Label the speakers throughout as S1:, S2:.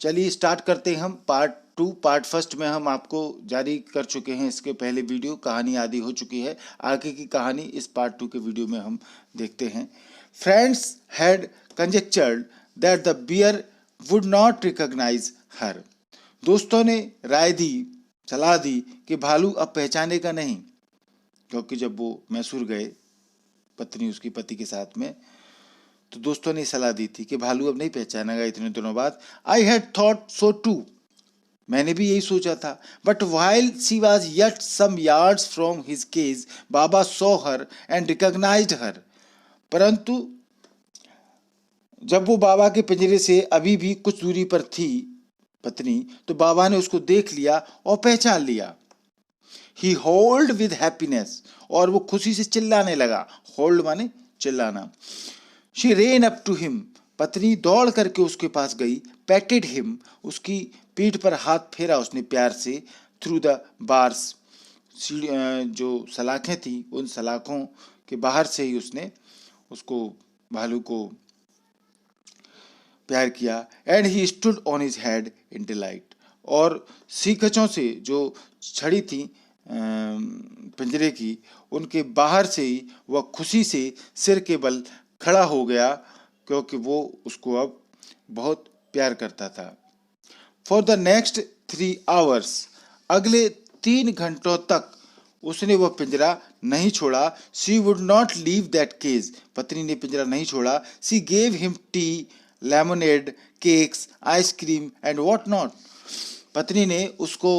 S1: चलिए स्टार्ट करते हैं हम पार्ट 2। पार्ट फर्स्ट में हम आपको जारी कर चुके हैं इसके पहले वीडियो, कहानी आदि हो चुकी है। आगे की कहानी इस पार्ट 2 के वीडियो में हम देखते हैं। Friends had conjectured that the bear would not recognise her. दोस्तों ने राय दी, सलाह दी कि भालू अब पहचानेगा नहीं, क्योंकि जब वो मैसूर गए पत्नी उसकी पति के साथ में, तो दोस्तों ने सलाह दी थी कि भालू अब नहीं पहचानेगा इतने दिनों बाद। I had thought so too, मैंने भी यही सोचा था। But while she was yet some yards from his cage Baba saw her and recognised her. परंतु जब वो बाबा के पिंजरे से अभी भी कुछ दूरी पर थी पत्नी, तो बाबा ने उसको देख लिया और पहचान लिया। ही होल्ड विद हैप्पीनेस, और वो खुशी से चिल्लाने लगा। होल्ड माने चिल्लाना। She ran up to him, पत्नी दौड़ करके उसके पास गई। पैटेड हिम, उसकी पीठ पर हाथ फेरा उसने प्यार से। थ्रू द बार्स, जो सलाखें थी उन सलाखों के बाहर से ही उसने उसको भालू को प्यार किया। And he stood on his head in delight, और सीखचों से जो छड़ी थी पिंजरे की, उनके बाहर से ही वह खुशी से सिर के बल खड़ा हो गया, क्योंकि वो उसको अब बहुत प्यार करता था। फॉर द नेक्स्ट 3 hours, अगले 3 घंटों तक उसने वह पिंजरा नहीं छोड़ा। She would not leave that cage, पत्नी ने पिंजरा नहीं छोड़ा। She gave him tea, lemonade, cakes, ice cream and what not. पत्नी ने उसको,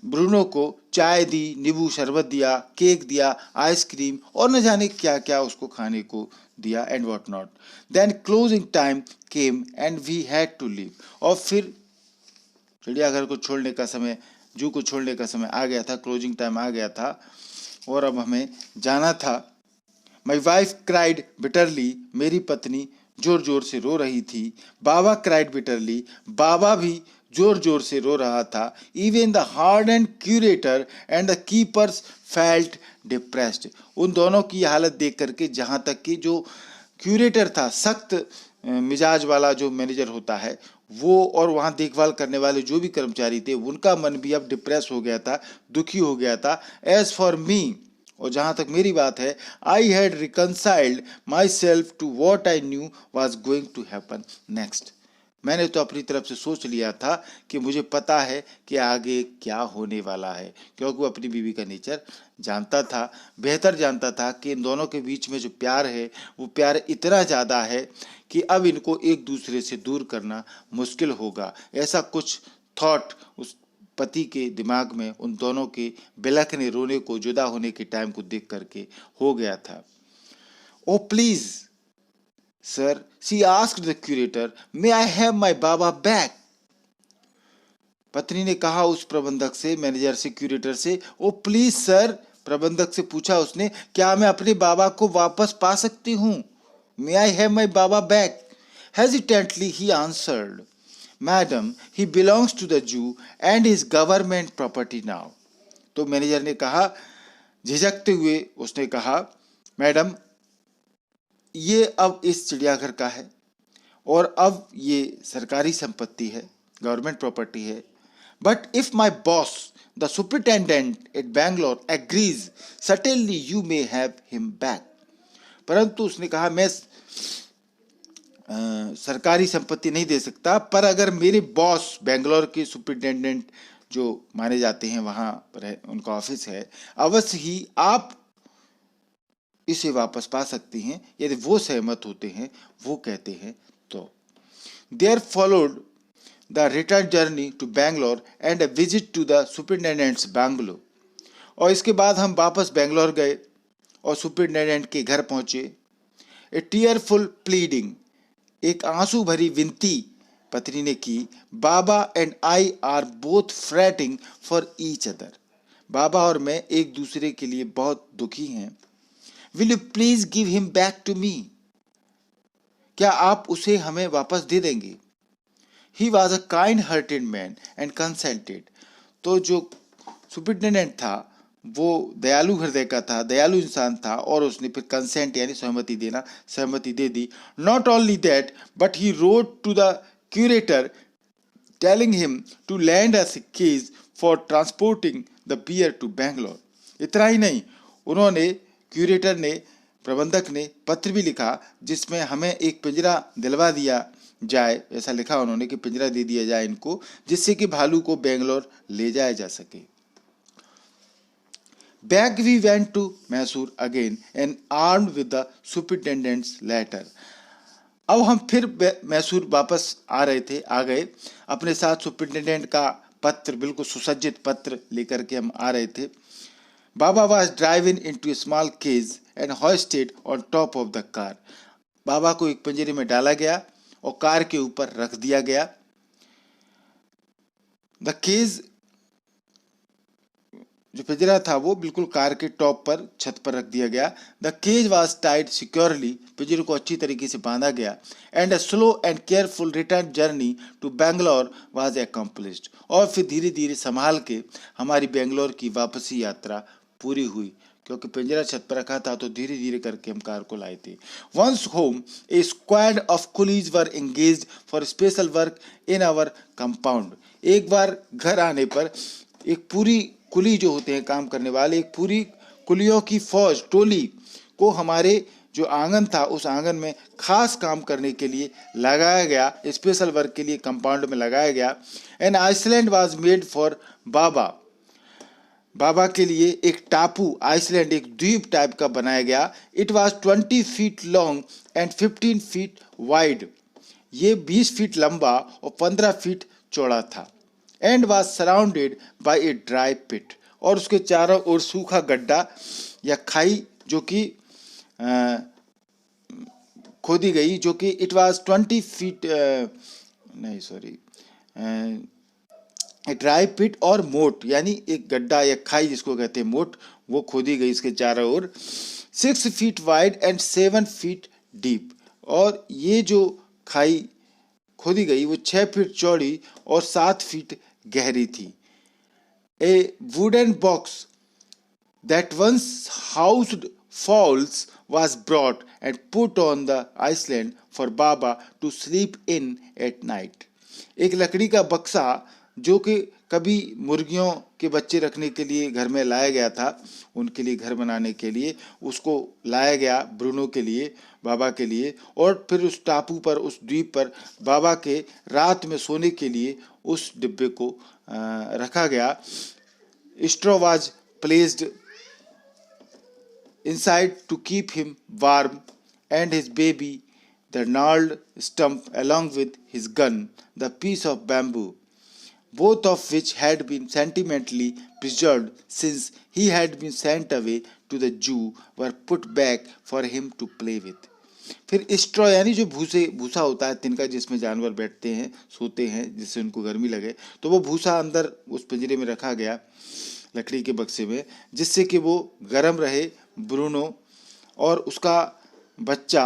S1: ब्रूनो को चाय दी, नींबू शरबत दिया, केक दिया, आइसक्रीम और न जाने क्या क्या उसको खाने को दिया and what not. Then closing time came and we had to leave, और फिर चिड़ियाघर को छोड़ने का समय, जू को छोड़ने का समय आ गया था, क्लोजिंग टाइम आ गया था और अब हमें जाना था। माई वाइफ क्राइड बिटरली, मेरी पत्नी जोर जोर से रो रही थी। बाबा क्राइड बिटरली, बाबा भी जोर जोर से रो रहा था। Even the hard and curator and the keepers felt depressed, उन दोनों की हालत देख करके, जहाँ तक कि जो क्यूरेटर था, सख्त मिजाज वाला जो मैनेजर होता है वो, और वहाँ देखभाल करने वाले जो भी कर्मचारी थे, उनका मन भी अब डिप्रेस हो गया था, दुखी हो गया था। एज फॉर मी, और जहाँ तक मेरी बात है, I had reconciled myself to what I knew was going to happen next, मैंने तो अपनी तरफ से सोच लिया था कि मुझे पता है कि आगे क्या होने वाला है, क्योंकि वो अपनी बीवी का नेचर जानता था, बेहतर जानता था कि इन दोनों के बीच में जो प्यार है वो प्यार इतना ज़्यादा है कि अब इनको एक दूसरे से दूर करना मुश्किल होगा। ऐसा कुछ थॉट उस पति के दिमाग में उन दोनों के बिलखने, रोने को, जुदा होने के टाइम को देख करके हो गया था। Oh please sir, she asked the curator, may I have my Baba back. पत्नी ने कहा उस प्रबंधक से, मैनेजर से, क्यूरेटर से, ओ प्लीज सर, प्रबंधक से पूछा उसने, क्या मैं अपने बाबा को वापस पा सकती हूँ? May I have my Baba back. Hesitantly he answered, madam he belongs to the zoo and is government property now. तो मैनेजर ने कहा, झिझकते हुए उसने कहा, मैडम ये अब इस चिड़ियाघर का है और अब ये सरकारी संपत्ति है, गवर्नमेंट प्रॉपर्टी है। But if my boss the superintendent at Bangalore agrees, certainly you may have him back. परंतु उसने कहा, मैं सरकारी संपत्ति नहीं दे सकता, पर अगर मेरे बॉस, बेंगलोर के सुपरिटेंडेंट जो माने जाते हैं, वहाँ पर उनका ऑफिस है, अवश्य ही आप इसे वापस पा सकती हैं यदि वो सहमत होते हैं, वो कहते हैं तो। There followed the return journey to Bangalore and a visit to the superintendent's Bangalore, और इसके बाद हम वापस बैंगलोर गए और सुपरिटेंडेंट के घर पहुंचे। ए टीयरफुल प्लीडिंग, एक आंसू भरी विनती पत्नी ने की। Baba and I are both fretting for each other, Baba और मैं एक दूसरे के लिए बहुत दुखी हैं। Will you please give him back to me, क्या आप उसे हमें वापस दे देंगे? He was a kind hearted man and consented, तो जो सुपरिटेंडेंट था वो दयालु हृदय का था, दयालु इंसान था, और उसने फिर कंसेंट यानी सहमति दे दी। Not only that but he wrote to the curator telling him to lend us a cage for transporting the bear to Bangalore. इतना ही नहीं, उन्होंने क्यूरेटर ने, प्रबंधक ने पत्र भी लिखा जिसमें हमें एक पिंजरा दिलवा दिया जाए, ऐसा लिखा उन्होंने कि पिंजरा दे दिया जाए इनको, जिससे कि भालू को बेंगलोर ले जाया जा सके. Back we went to Mysore again and armed with the superintendent's letter. अब हम फिर मैसूर वापस आ गए अपने साथ सुपरिटेंडेंट का पत्र, बिल्कुल सुसज्जित पत्र लेकर के हम आ रहे थे. बाबा was driven into a small cage and hoisted on top of the car. बाबा को एक पिंजरे में डाला गया और कार के ऊपर रख दिया गया. द केज, जो पिंजरा था वो बिल्कुल कार के टॉप पर, छत पर रख दिया गया. The cage was tied securely, पिंजरे को अच्छी तरीके से बांधा गया. And a slow and careful return journey to Bangalore was accomplished. और फिर धीरे धीरे संभाल के हमारी बेंगलोर की वापसी यात्रा पूरी हुई, क्योंकि पिंजरा छत पर रखा था तो धीरे धीरे करके हम कार को लाए थे. Once home a squad of coolies were engaged for special work in our compound. एक बार घर आने पर एक पूरी कुली जो होते हैं काम करने वाले, एक पूरी कुलियों की फौज, टोली को हमारे जो आंगन था उस आंगन में खास काम करने के लिए लगाया गया, स्पेशल वर्क के लिए कंपाउंड में लगाया गया. And island was made for Baba. Baba के लिए एक टापू, आइसलैंड, एक द्वीप टाइप का बनाया गया. It was 20 feet long and 15 feet wide. ये 20 फीट लंबा और 15 फीट चौड़ा था. And was surrounded by a dry pit. और उसके चारों ओर सूखा गड्ढा या खाई जो कि खोदी गई, जो कि it was 20 feet dry pit और मोट, यानी एक गड्ढा या खाई जिसको कहते हैं मोट, वो खोदी गई इसके चारों ओर. 6 feet wide and 7 feet deep. और ये जो खाई खोदी गई वो 6 फीट चौड़ी और 7 फीट गहरी थी. A wooden box that once housed fowls was brought and put on the island for Baba to sleep in at night. एक लकड़ी का बक्सा जो कि कभी मुर्गियों के बच्चे रखने के लिए घर में लाया गया था, उनके लिए घर बनाने के लिए उसको लाया गया ब्रूनो के लिए, बाबा के लिए. और फिर उस टापू पर, उस द्वीप पर बाबा के रात में सोने के लिए उस डिब्बे को रखा गया. Straw was placed inside to keep him warm, and his baby, the gnarled stump along with his gun, the piece of bamboo, both of which had been sentimentally preserved since he had been sent away to the zoo, were put back for him to play with. फिर straw यानी जो भूसा होता है तिनका, जिसमें जानवर बैठते हैं, सोते हैं, जिससे उनको गर्मी लगे, तो वो भूसा अंदर उस पिंजरे में रखा गया लकड़ी के बक्से में, जिससे कि वो गर्म रहे. ब्रूनो और उसका बच्चा,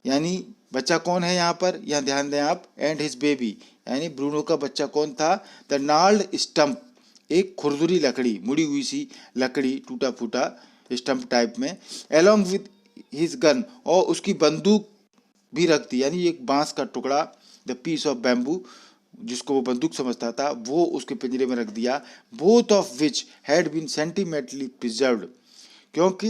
S1: यानी बच्चा कौन है यहाँ पर, यहाँ ध्यान दें आप, एंड हिज बेबी, यानी ब्रूनो का बच्चा कौन था, द नाल्ड स्टम्प, एक खुरदुरी लकड़ी, मुड़ी हुई सी लकड़ी, टूटा फूटा स्टम्प टाइप में, along with his gun, और उसकी बंदूक भी रख दी, यानी एक बांस का टुकड़ा, द पीस ऑफ बैम्बू, जिसको वो बंदूक समझता था, वो उसके पिंजरे में रख दिया. Both of which had been sentimentally preserved, क्योंकि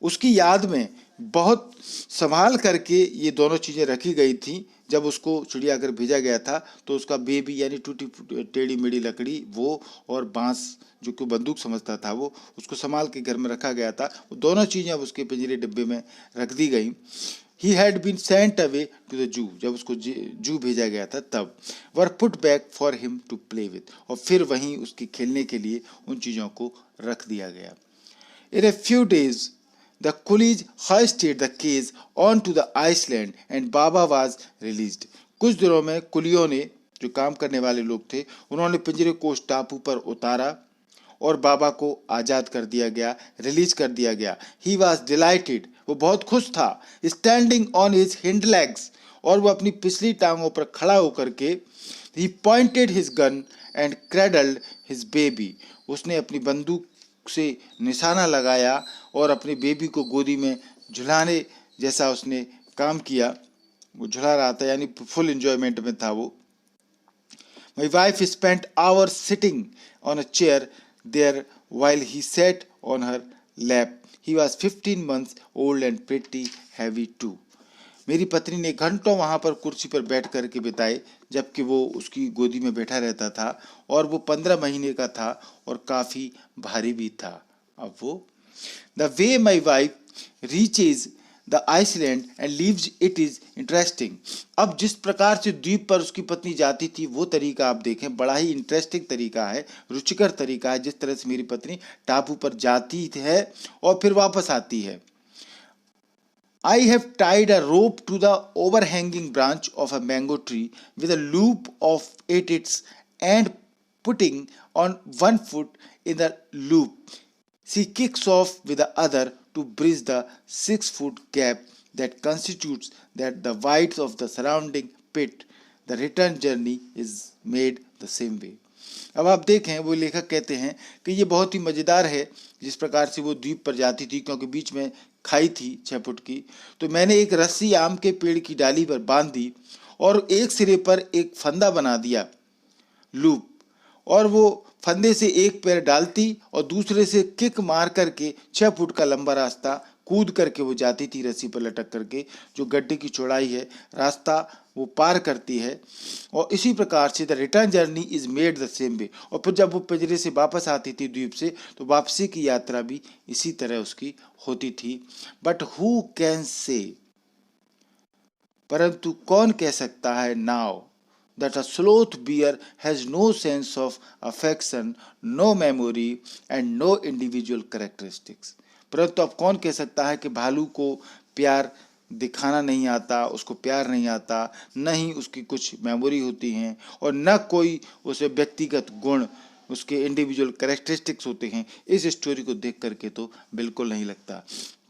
S1: उसकी याद में बहुत संभाल करके ये दोनों चीज़ें रखी गई थी. जब उसको चिड़ियाघर भेजा गया था तो उसका बेबी यानी टूटी टेढ़ी मेढ़ी लकड़ी वो, और बांस जो कि बंदूक समझता था, वो उसको संभाल के घर में रखा गया था. वो दोनों चीज़ें अब उसके पिंजरे डिब्बे में रख दी गई. He had been sent away to the zoo, जब उसको जू भेजा गया था तब. Were put back for him to play with, और फिर वहीं उसके खेलने के लिए उन चीज़ों को रख दिया गया. In a few days, the coolies hoisted the cage onto the island and Baba was released. कुछ दिनों में कुलियों ने, जो काम करने वाले लोग थे, उन्होंने पिंजरे को उस टापू पर उतारा और बाबा को आज़ाद कर दिया गया, रिलीज कर दिया गया. He was delighted, वो बहुत खुश था. Standing on his hind legs, और वो अपनी पिछली टांगों पर खड़ा होकर के, he pointed his gun and cradled his baby, उसने अपनी बंदूक से निशाना लगाया और अपने बेबी को गोदी में झुलाने जैसा उसने काम किया. वो झुला रहा था, यानी फुल एंजॉयमेंट में था वो. My wife spent hours sitting on a chair there while he sat on her lap. He was 15 months old and pretty heavy too. मेरी पत्नी ने घंटों वहां पर कुर्सी पर बैठ कर के बिताए जबकि वो उसकी गोदी में बैठा रहता था और वो 15 महीने का था और काफी भारी भी था। अब वो the way my wife reaches the island and leaves it is interesting. अब जिस प्रकार से द्वीप पर उसकी पत्नी जाती थी वो तरीका आप देखें, बड़ा ही इंटरेस्टिंग तरीका है, रुचिकर तरीका है जिस तरह से मेरी पत्नी टापू पर जाती है और फिर वापस आती है। I have tied a rope to the overhanging branch of a mango tree with a loop of its and putting on one foot in the loop. She kicks off with the other to bridge the 6-foot gap that constitutes that the width of the surrounding pit. The return journey is made the same way. अब आप देखें वो लेखक कहते हैं कि ये बहुत ही मज़ेदार है जिस प्रकार से वो द्वीप पर जाती थी क्योंकि बीच में खाई थी 6 फुट की। तो मैंने एक रस्सी आम के पेड़ की डाली पर बांध दी और एक सिरे पर एक फंदा बना दिया लूप, और वो फंदे से एक पैर डालती और दूसरे से किक मार करके 6 फुट का लंबा रास्ता कूद करके वो जाती थी रस्सी पर लटक करके, जो गड्ढे की चौड़ाई है रास्ता वो पार करती है। और इसी प्रकार से the return journey is made the same way. और फिर जब वो पिंजरे से वापस आती थी द्वीप से तो वापसी की यात्रा भी इसी तरह उसकी होती थी। बट हु कैन से, परंतु कौन कह सकता है now that a sloth bear has no sense of affection, no memory and no individual characteristics। परंतु अब कौन कह सकता है कि भालू को प्यार दिखाना नहीं आता, उसको प्यार नहीं आता, न ही उसकी कुछ मेमोरी होती हैं और न कोई उसे व्यक्तिगत गुण, उसके इंडिविजुअल कैरेक्टरिस्टिक्स होते हैं। इस स्टोरी को देख करके तो बिल्कुल नहीं लगता।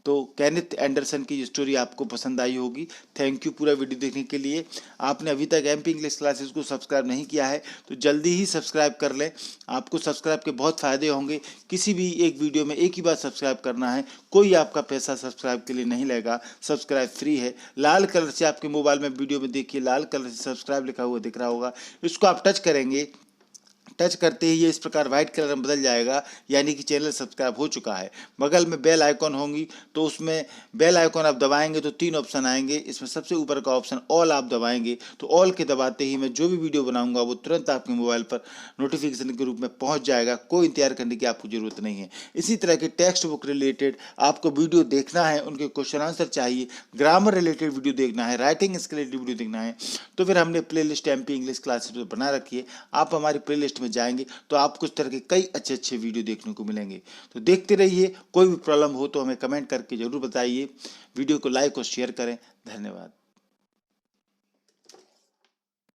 S1: तो केनेथ एंडरसन की स्टोरी आपको पसंद आई होगी। थैंक यू पूरा वीडियो देखने के लिए। आपने अभी तक एमपी इंग्लिश क्लासेस को सब्सक्राइब नहीं किया है तो जल्दी ही सब्सक्राइब कर लें। आपको सब्सक्राइब के बहुत फ़ायदे होंगे। किसी भी एक वीडियो में एक ही बार सब्सक्राइब करना है, कोई आपका पैसा सब्सक्राइब के लिए नहीं लेगा, सब्सक्राइब फ्री है। लाल कलर से आपके मोबाइल में वीडियो में देखिए, लाल कलर से सब्सक्राइब लिखा हुआ दिख रहा होगा, इसको आप टच करेंगे। टच करते ही ये इस प्रकार व्हाइट कलर में बदल जाएगा, यानी कि चैनल सब्सक्राइब हो चुका है। बगल में बेल आइकॉन होंगी तो उसमें बेल आइकॉन आप दबाएंगे तो 3 ऑप्शन आएंगे। इसमें सबसे ऊपर का ऑप्शन ऑल आप दबाएंगे तो ऑल के दबाते ही मैं जो भी वीडियो बनाऊंगा वो तुरंत आपके मोबाइल पर नोटिफिकेशन के रूप में पहुंच जाएगा। कोई इंतजार करने की आपको जरूरत नहीं है। इसी तरह के टेक्स्ट बुक रिलेटेड आपको वीडियो देखना है, उनके क्वेश्चन आंसर चाहिए, ग्रामर रिलेटेड वीडियो देखना है, राइटिंग स्किल रिलेटेड वीडियो देखना है, तो फिर हमने play list MP English classes बना रखी है। आप हमारी प्ले लिस्ट में जाएंगे तो आपको इस तरह के कई अच्छे अच्छे वीडियो देखने को मिलेंगे। तो देखते रहिए। कोई भी प्रॉब्लम हो तो हमें कमेंट करके जरूर बताइए। वीडियो को लाइक और शेयर करें। धन्यवाद।